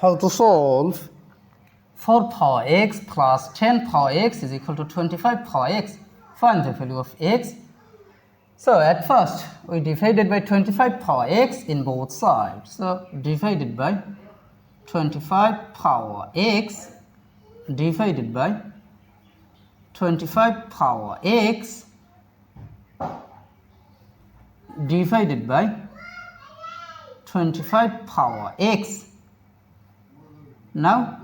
How to solve 4 power x plus 10 power x is equal to 25 power x. Find the value of x. So at first we divided by 25 power x in both sides. So divided by 25 power x divided by 25 power x divided by 25 power x. Now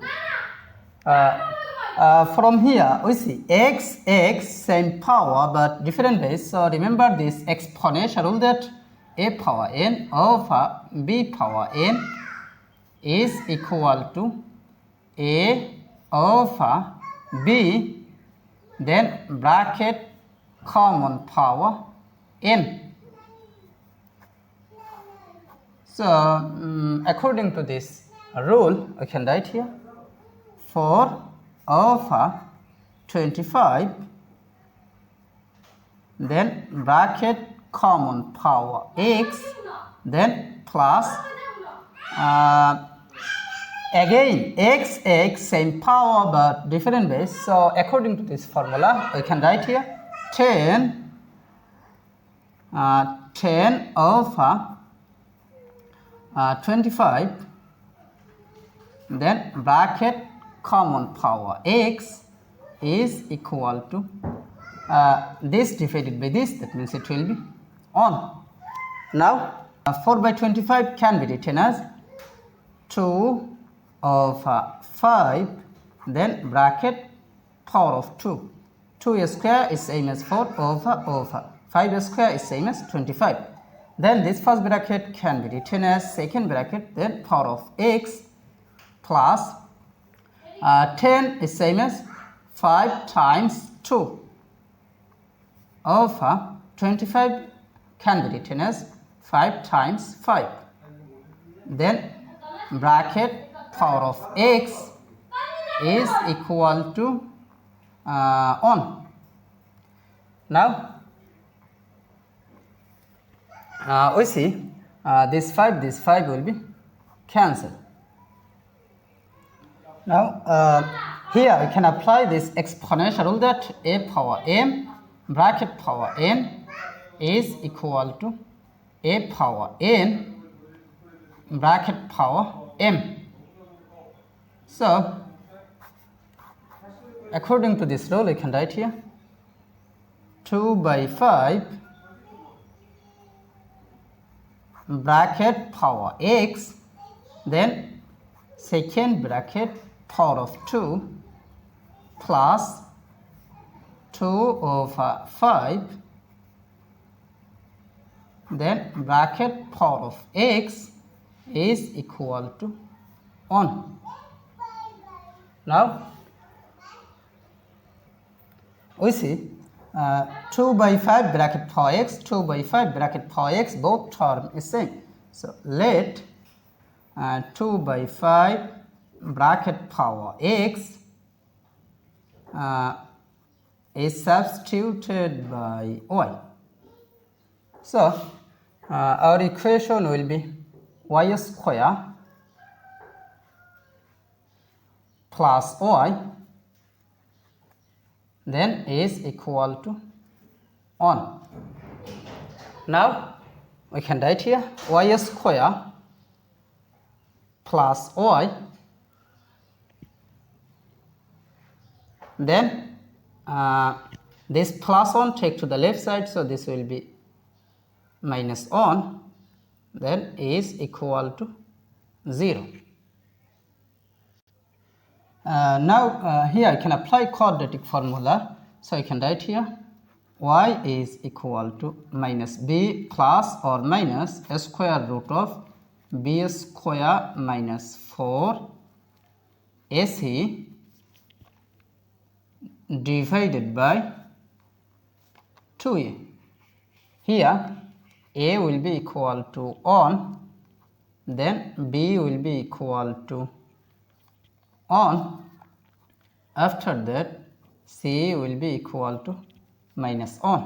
from here we see x same power but different base. So remember this exponential rule that a power n over b power n is equal to a over b, then bracket common power n. So according to this rule, I can write here 4 over 25, then bracket common power x, then plus again x same power but different base. So according to this formula, I can write here 10 over 25, then bracket common power x is equal to this divided by this, that means it will be on. Now 4 by 25 can be written as 2 over 5, then bracket power of 2. 2 square is same as 4 over 5 square is same as 25. Then this first bracket can be written as second bracket, then power of x plus 10 is same as 5 times 2 over 25 can be written as 5 times 5. Then bracket power of x is equal to on. Now we see this 5 will be cancelled. Now here I can apply this exponential rule that a power m bracket power n is equal to a power n bracket power m. So according to this rule I can write here 2 by 5 bracket power x, then second bracket power of 2 plus 2 over 5, then bracket power of x is equal to 1. Now we see 2 by 5 bracket power x, 2 by 5 bracket power x, both term is same. So let 2 by 5 bracket power x is substituted by y. So our equation will be y square plus y then is equal to 1. Now we can write here y square plus y, then this plus 1 take to the left side, so this will be minus 1, then is equal to 0. Now here I can apply quadratic formula, so I can write here y is equal to minus b plus or minus a square root of b square minus 4 ac divided by 2a. Here a will be equal to 1, then b will be equal to 1, after that c will be equal to minus 1.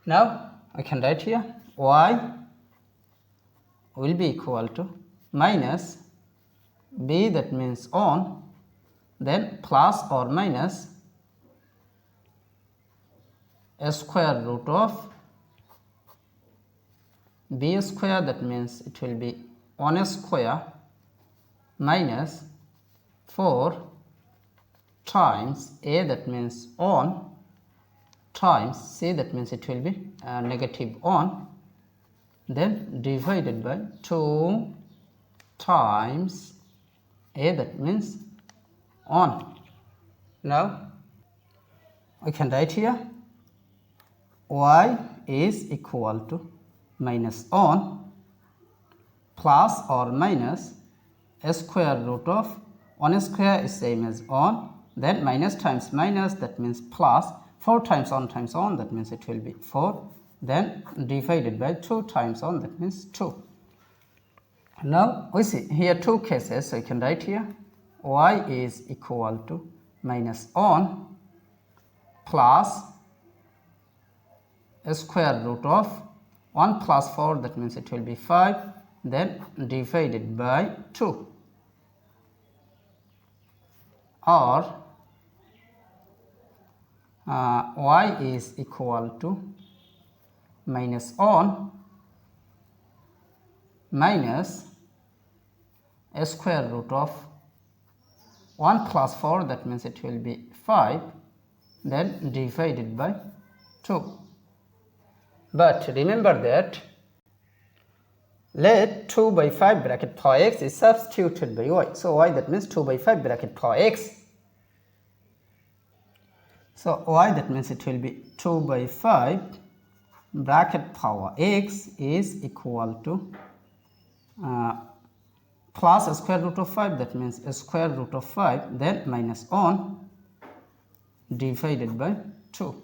Now I can write here y will be equal to minus b, that means on, then plus or minus a square root of b square, that means it will be 1 square minus 4 times a, that means on, times c, that means it will be negative on, then divided by 2 times a, that means on. Now we can write here y is equal to minus on plus or minus a square root of 1 square is same as on, then minus times minus, that means plus, 4 times on, that means it will be 4, then divided by 2 times on, that means 2. Now we see here two cases, so you can write here y is equal to minus on plus a square root of 1 plus 4, that means it will be 5, then divided by 2, or y is equal to minus on minus a square root of 1 plus 4, that means it will be 5, then divided by 2. But remember that let 2 by 5 bracket power x is substituted by y. So y, that means 2 by 5 bracket power x. So y, that means it will be 2 by 5 bracket power x is equal to plus a square root of 5, that means a square root of 5, then minus on divided by 2.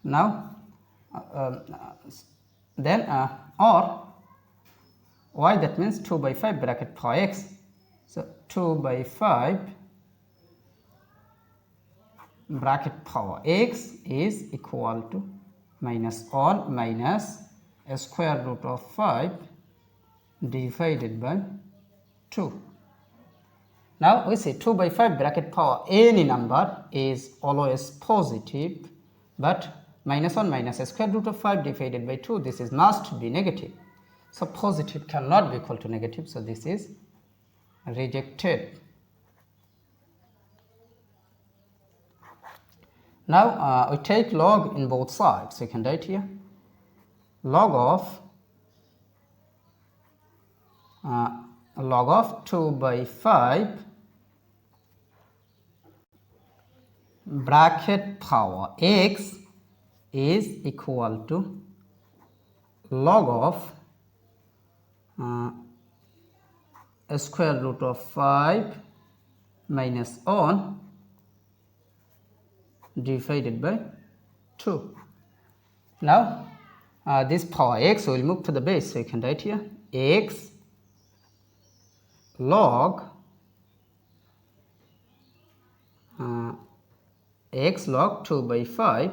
Now then or y, that means 2 by 5 bracket power x. So 2 by 5 bracket power x is equal to minus on minus a square root of 5 divided by 2. Now we see 2 by 5 bracket power any number is always positive, but minus 1 minus a square root of 5 divided by 2, this is must be negative. So positive cannot be equal to negative, so this is rejected. Now we take log in both sides, so you can write here log of 2 by 5 bracket power x is equal to log of a square root of 5 minus on divided by 2. Now this power x will move to the base, so you can write here x log x log 2 by 5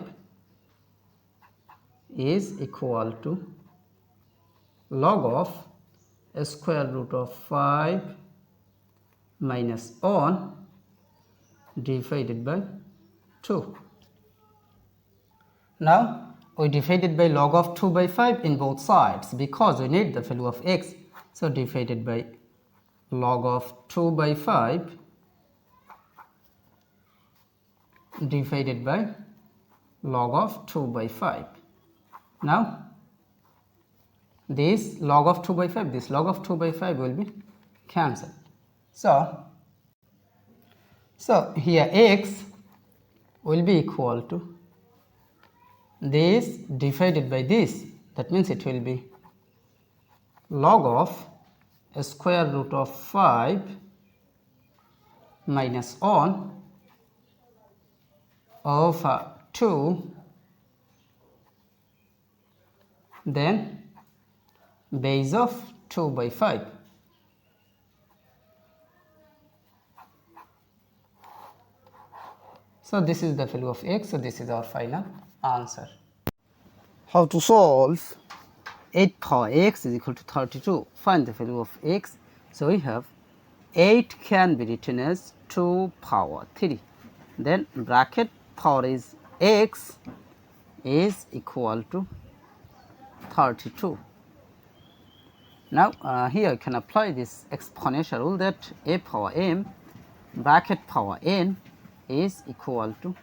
is equal to log of a square root of 5 minus on divided by 2. Now we divided by log of 2 by 5 in both sides because we need the value of x. So divided by log of 2 by 5 divided by log of 2 by 5. Now this log of 2 by 5, this log of 2 by 5 will be cancelled. So here x will be equal to this divided by this, that means it will be log of a square root of 5 minus on over 2, then base of 2 by 5. So this is the value of x, so this is our final answer. How to solve 8 power x is equal to 32. Find the value of x. So we have 8 can be written as 2 power 3. Then bracket power is x is equal to 32. Now here I can apply this exponential rule that a power m bracket power n is equal to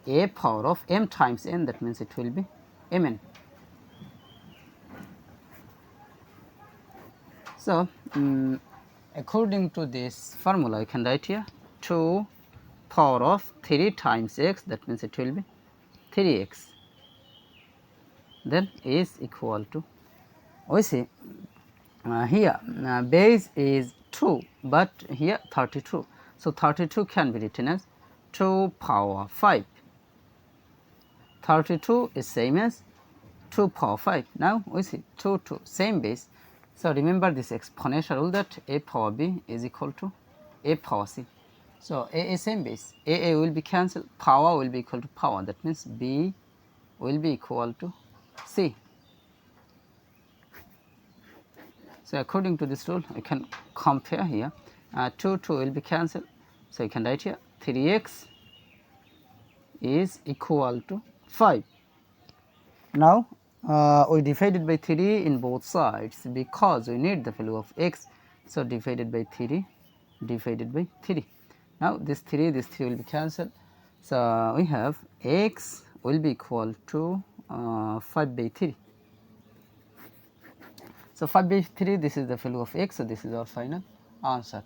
a power of m times n, that means it will be mn. So according to this formula I can write here 2 power of 3 times x, that means it will be 3x, then is equal to, we see here base is 2 but here 32, so 32 can be written as 2 power 5. 32 is same as 2 power 5. Now we see 2 same base, so remember this exponential rule that a power b is equal to a power c. So a is same base, a will be cancelled, power will be equal to power, that means b will be equal to c. So according to this rule, I can compare here. 2 will be cancelled. So you can write here 3x is equal to 5. Now we divided by 3 in both sides because we need the value of x. So divided by 3, divided by 3. Now this 3 will be cancelled. So we have x will be equal to 5 by 3. So 5 by 3, this is the value of x, so this is our final answer.